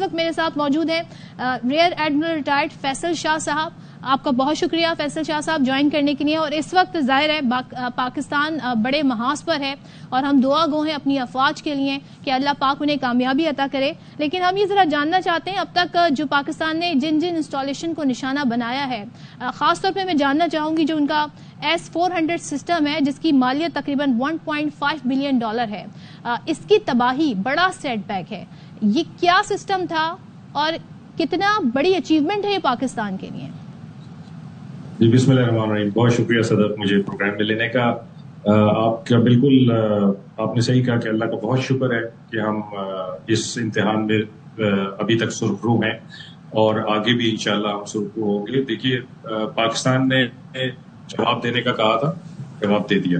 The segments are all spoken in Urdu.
وقت میرے ساتھ موجود ہیں ریئر ایڈمرل ریٹائرڈ فیصل شاہ صاحب. آپ کا بہت شکریہ فیصل شاہ صاحب جوائن کرنے کے لیے. اور اس وقت ظاہر ہے پاکستان بڑے محاذ پر ہے اور ہم دعا گو ہیں اپنی افواج کے لیے کہ اللہ پاک انہیں کامیابی عطا کرے. لیکن ہم یہ ذرا جاننا چاہتے ہیں اب تک جو پاکستان نے جن انسٹالیشن کو نشانہ بنایا ہے, خاص طور پہ میں جاننا چاہوں گی جو ان کا S-400 سسٹم ہے جس کی مالیت تقریباً $1.5 بلین ہے. اس کی تباہی بڑا سیٹ بیک ہے. یہ کیا سسٹم تھا اور کتنا بڑی اچیومنٹ ہے یہ پاکستان کے لیے؟ جی بسم اللہ الرحمن الرحیم. بہت شکریہ صدر مجھے پروگرام میں لینے کا. آپ کا بالکل آپ نے صحیح کہا کہ اللہ کا بہت شکر ہے کہ ہم اس امتحان میں ابھی تک سرخرو ہیں اور آگے بھی انشاءاللہ ہم سرخرو ہوں گے. دیکھیے پاکستان نے جواب دینے کا کہا تھا, جواب دے دیا,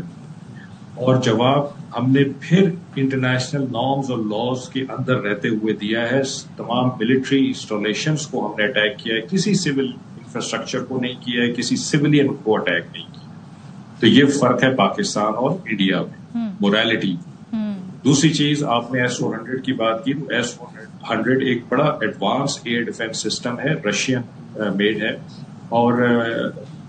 اور جواب ہم نے پھر انٹرنیشنل نارمز اور لاز کے اندر رہتے ہوئے دیا ہے. تمام ملٹری انسٹالیشنز کو ہم نے اٹیک کیا ہے, کسی سول انفراسٹرکچر کو نہیں کیا ہے, کسی سولین کو اٹیک نہیں کیا. تو یہ فرق ہے پاکستان اور انڈیا میں, مورالٹی. دوسری چیز آپ نے S-400 کی بات کی, تو S-400 ایک بڑا ایڈوانس ایئر ڈیفنس سسٹم ہے, رشین میڈ ہے, اور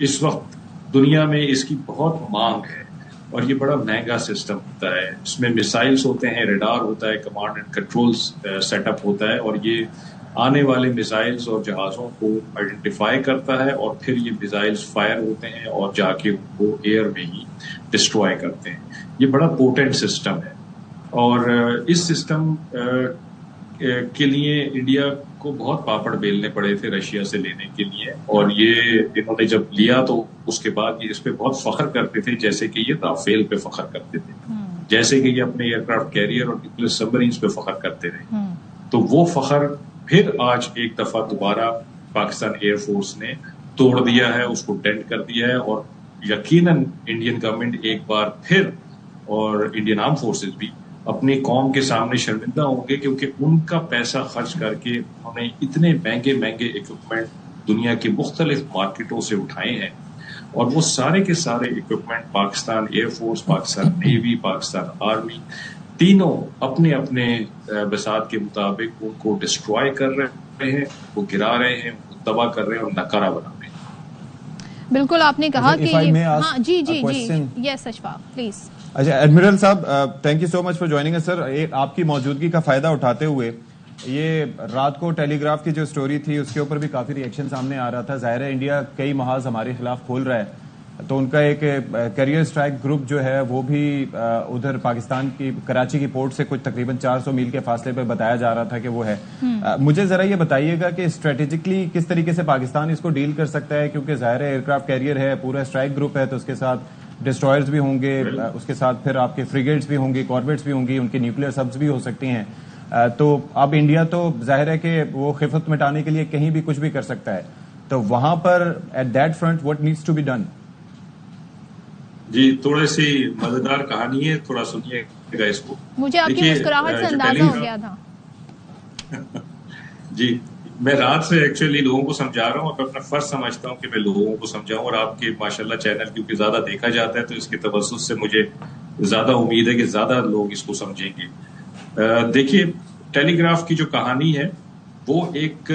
اس وقت دنیا میں اس کی بہت مانگ ہے اور یہ بڑا مہنگا سسٹم ہوتا ہے. اس میں میسائلز ہوتے ہیں, ریڈار ہوتا ہے, command and control set up ہوتا ہے, اور یہ آنے والے میسائلز اور جہازوں کو آئیڈینٹیفائی کرتا ہے اور پھر یہ میسائلز فائر ہوتے ہیں اور جا کے ان کو ایئر میں ہی ڈسٹروائے کرتے ہیں. یہ بڑا پوٹنٹ سسٹم ہے, اور اس سسٹم کے لیے انڈیا کو بہت پاپڑ بیلنے پڑے تھے رشیا سے لینے کے لیے, اور یہ انہوں نے جب لیا تو اس کے بعد یہ اس پہ بہت فخر کرتے تھے, جیسے کہ یہ رافیل پہ فخر کرتے تھے, جیسے کہ یہ اپنے ایئر کرافٹ کیریئر اور نیوکلیر سبمرینز پہ فخر کرتے تھے. تو وہ فخر پھر آج ایک دفعہ دوبارہ پاکستان ایئر فورس نے توڑ دیا ہے, اس کو ڈینٹ کر دیا ہے, اور یقیناً انڈین گورنمنٹ ایک بار پھر اور انڈین آرم فورسز بھی اپنی قوم کے سامنے شرمندہ ہوں گے, کیونکہ ان کا پیسہ خرچ کر کے انہوں نے اتنے مہنگے ایکوپمنٹ دنیا کی مختلف مارکیٹوں سے اٹھائے ہیں, اور وہ سارے کے سارے equipment Pakistan air force, Pakistan navy, Pakistan army تینوں اپنے اپنے بساط کے مطابق ان کو ڈسٹروائے کر رہے ہیں, وہ گرا رہے ہیں, تباہ کر رہے ہیں اور ناکارہ بنا رہے ہیں. بالکل آپ نے کہا کہ جی جی جی یس اشفاق پلیز. اچھا ایڈمرل صاحب, thank you so much for joining اس سر. آپ کی موجودگی کا فائدہ اٹھاتے ہوئے یہ رات کو ٹیلی گراف کی جو سٹوری تھی اس کے اوپر بھی کافی ری ایکشن سامنے آ رہا تھا. ظاہر ہے انڈیا کئی محاذ ہمارے خلاف کھول رہا ہے, تو ان کا ایک کیریئر اسٹرائک گروپ جو ہے وہ بھی ادھر پاکستان کی کراچی کی پورٹ سے کچھ تقریباً 400 میل کے فاصلے پہ بتایا جا رہا تھا کہ وہ ہے. مجھے ذرا یہ بتائیے گا کہ اسٹریٹجکلی کس طریقے سے پاکستان اس کو ڈیل کر سکتا ہے, کیونکہ ظاہر ہے ایئر کرافٹ کیریئر ہے, پورا اسٹرائک گروپ ہے, تو اس کے ساتھ ڈسٹرائرز بھی ہوں گے, اس کے ساتھ پھر آپ کے فریگیٹس بھی ہوں گی, کاربیٹس بھی ہوں گی, ان کی نیوکلیر سبز بھی ہو سکتی ہیں. تو اب انڈیا تو ظاہر ہے کہ وہ خفت مٹانے کے لیے کہیں بھی کچھ بھی کر سکتا ہے, تو وہاں پر at that front what needs to be done? جی تھوڑی سی مزیدار کہانی ہے, تھوڑا سنیے گا اس کو. مجھے آپ کی مسکراہٹ سے اندازہ ہو گیا تھا. جی میں رات سے ایکچولی لوگوں کو سمجھا رہا ہوں, اور اپنا فرض سمجھتا ہوں کہ میں لوگوں کو سمجھاؤں, اور آپ کے ماشاءاللہ چینل کیونکہ زیادہ دیکھا جاتا ہے تو اس کے توسط سے مجھے زیادہ امید ہے کہ زیادہ لوگ اس کو سمجھیں گے. دیکھیے ٹیلی گراف کی جو کہانی ہے وہ ایک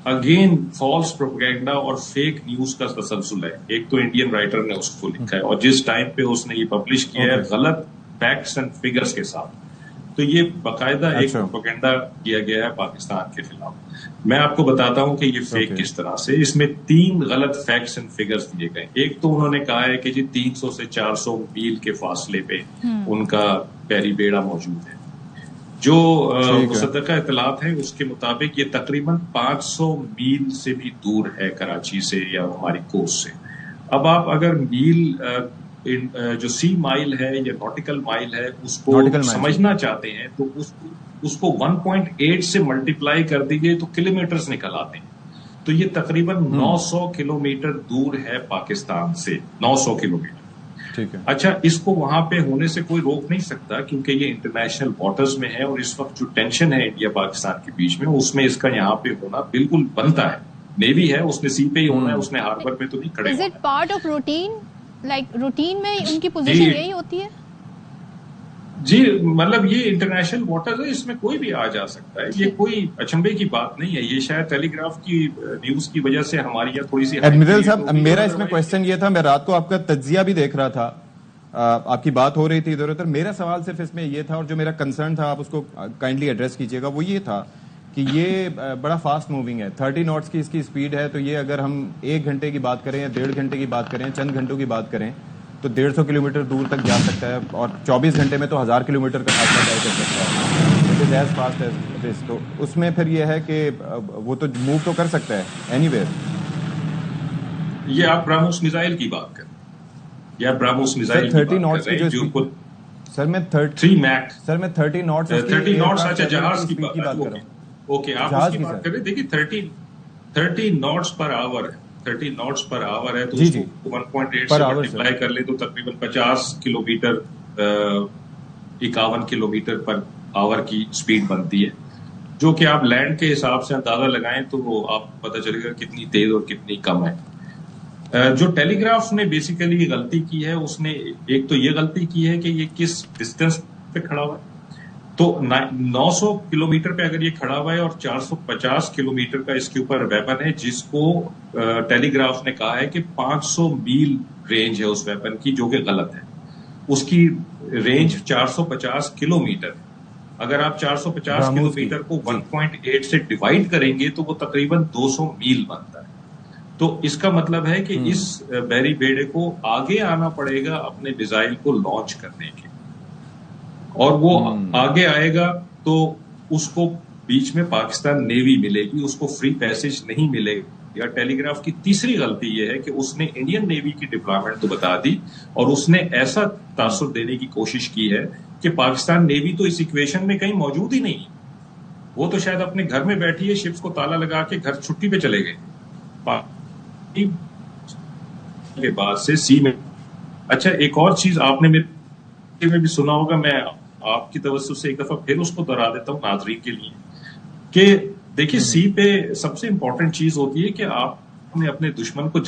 اگین فالس پروپیگنڈا اور فیک نیوز کا تسلسل ہے. ایک تو انڈین رائٹر نے اس کو لکھا ہے, اور جس ٹائم پہ اس نے یہ پبلش کیا ہے غلط فیکٹس اینڈ فگرز کے ساتھ, تو یہ باقاعدہ ایک پروپیگنڈا کیا گیا ہے پاکستان کے خلاف. میں آپ کو بتاتا ہوں کہ یہ فیک کس طرح سے. اس میں 3 غلط فیکٹس اینڈ فگرز دیے گئے. ایک تو انہوں نے کہا ہے کہ جی 300 سے 400 میل کے فاصلے پہ ان کا پیری بیڑا موجود ہے. جو مصدقہ اطلاعات ہیں اس کے مطابق یہ تقریباً 500 میل سے بھی دور ہے کراچی سے یا ہماری کوسٹ سے. اب آپ اگر میل جو سی مائل ہے یا نوٹیکل مائل ہے اس کو سمجھنا چاہتے ہیں تو اس کو 1.8 سے ملٹیپلائی کر دیجئے تو کلومیٹرز نکل آتے ہیں. تو یہ تقریباً 900 کلومیٹر دور ہے پاکستان سے, 900 کلومیٹر. اچھا اس کو وہاں پہ ہونے سے کوئی روک نہیں سکتا کیونکہ یہ انٹرنیشنل واٹرز میں ہے, اور اس وقت جو ٹینشن ہے انڈیا پاکستان کے بیچ میں اس میں اس کا یہاں پہ ہونا بالکل بنتا ہے. نیوی ہے, اس نے سی پہ ہی ہونا ہے, اس نے ہاربر پہ تو نہیں کھڑے. Is it part of routine? Like routine میں ان کی پوزیشن یہی ہوتی ہے؟ جی مطلب یہ انٹرنیشنل واٹر ہے، اس میں کوئی بھی آ جا سکتا ہے، یہ کوئی اچنبے کی بات نہیں ہے. یہ شاید ٹیلی گراف کی نیوز کی وجہ سے ہماری یہاں تھوڑی سی ایڈمرل صاحب میرا اس میں کوشچن یہ تھا، میں رات کو آپ کا تجزیہ بھی دیکھ رہا تھا، آپ کی بات ہو رہی تھی ادھر ادھر، میرا سوال صرف اس میں یہ تھا اور جو میرا کنسرن تھا آپ اس کو کائنڈلی ایڈریس کیجیے گا، وہ یہ تھا کہ یہ بڑا فاسٹ موونگ ہے، 30 ناٹس کی اس کی اسپیڈ ہے، تو یہ اگر ہم 1 گھنٹے کی بات کریں یا 1.5 گھنٹے کی بات کریں، چند گھنٹوں کی بات کریں تو 150 کلومیٹر دور تک جا سکتا ہے، اور 24 گھنٹے میں تو 1000 کلومیٹر کا فاصلہ طے کر سکتا ہے. It is as fast as this. تو اس میں پھر یہ ہے کہ وہ تو موو تو کر سکتا ہے اینی ویئر. یہ آپ برہموس میزائل کی بات کریں یا برہموس میزائل 30 ناٹس کی جو سر میں 3 میک سر میں 30 ناٹس 30 ناٹس اچھا جہاز کی بات کر رہا ہوں. اوکے آپ اس کی بات کریں. دیکھیے 30 ناٹس پر آور ہے، 30 ناٹس پر آور ہے، تو اس کو 1.8 سے ملٹیپلائی کر لیں تو تقریباً 50 کلومیٹر 51 کلومیٹر پر آور کی اسپیڈ بنتی ہے، جو کہ آپ لینڈ کے حساب سے اندازہ لگائیں تو وہ آپ پتہ چلے گا کتنی تیز اور کتنی کم ہے. جو ٹیلی گراف نے بیسیکلی غلطی کی ہے، اس نے ایک تو یہ غلطی کی ہے کہ یہ کس ڈسٹینس پہ کھڑا ہوا ہے. تو 900 کلومیٹر پہ اگر یہ کھڑا ہوا ہے اور 450 کلومیٹر کا اس کے اوپر ویپن ہے، جس کو ٹیلی گراف نے کہا ہے کہ 500 میل رینج ہے اس ویپن کی، جو کہ غلط ہے. اس کی رینج 450 کلومیٹر. اگر آپ 450 کلومیٹر کو 1.8 سے ڈیوائڈ کریں گے تو وہ تقریباً 200 میل بنتا ہے. تو اس کا مطلب ہے کہ اس بیری بیڑے کو آگے آنا پڑے گا اپنے میزائل کو لانچ کرنے کے، اور وہ آگے آئے گا تو اس کو بیچ میں پاکستان نیوی ملے گی، اس کو فری پیسج نہیں ملے گا. ٹیلی گراف کی تیسری غلطی یہ ہے کہ اس نے انڈین نیوی کی ڈپلائمنٹ تو بتا دی، اور اس نے ایسا تاثر دینے کی کوشش کی ہے کہ پاکستان نیوی تو اس ایکویشن میں کہیں موجود ہی نہیں. وہ تو شاید اپنے گھر میں بیٹھی ہے، شپس کو تالا لگا کے گھر چھٹی پہ چلے گئے کے بعد سے سی میں. اچھا ایک اور چیز آپ نے میرے میں بھی سنا ہوگا، میں آپ کی توسط سے ایک دفعہ پھر اس کو دہرا دیتا ہوں ناظرین کے لیے، کہ دیکھیے سی پہ سب سے امپورٹنٹ چیز ہوتی ہے کہ آپ نے اپنے دشمن کو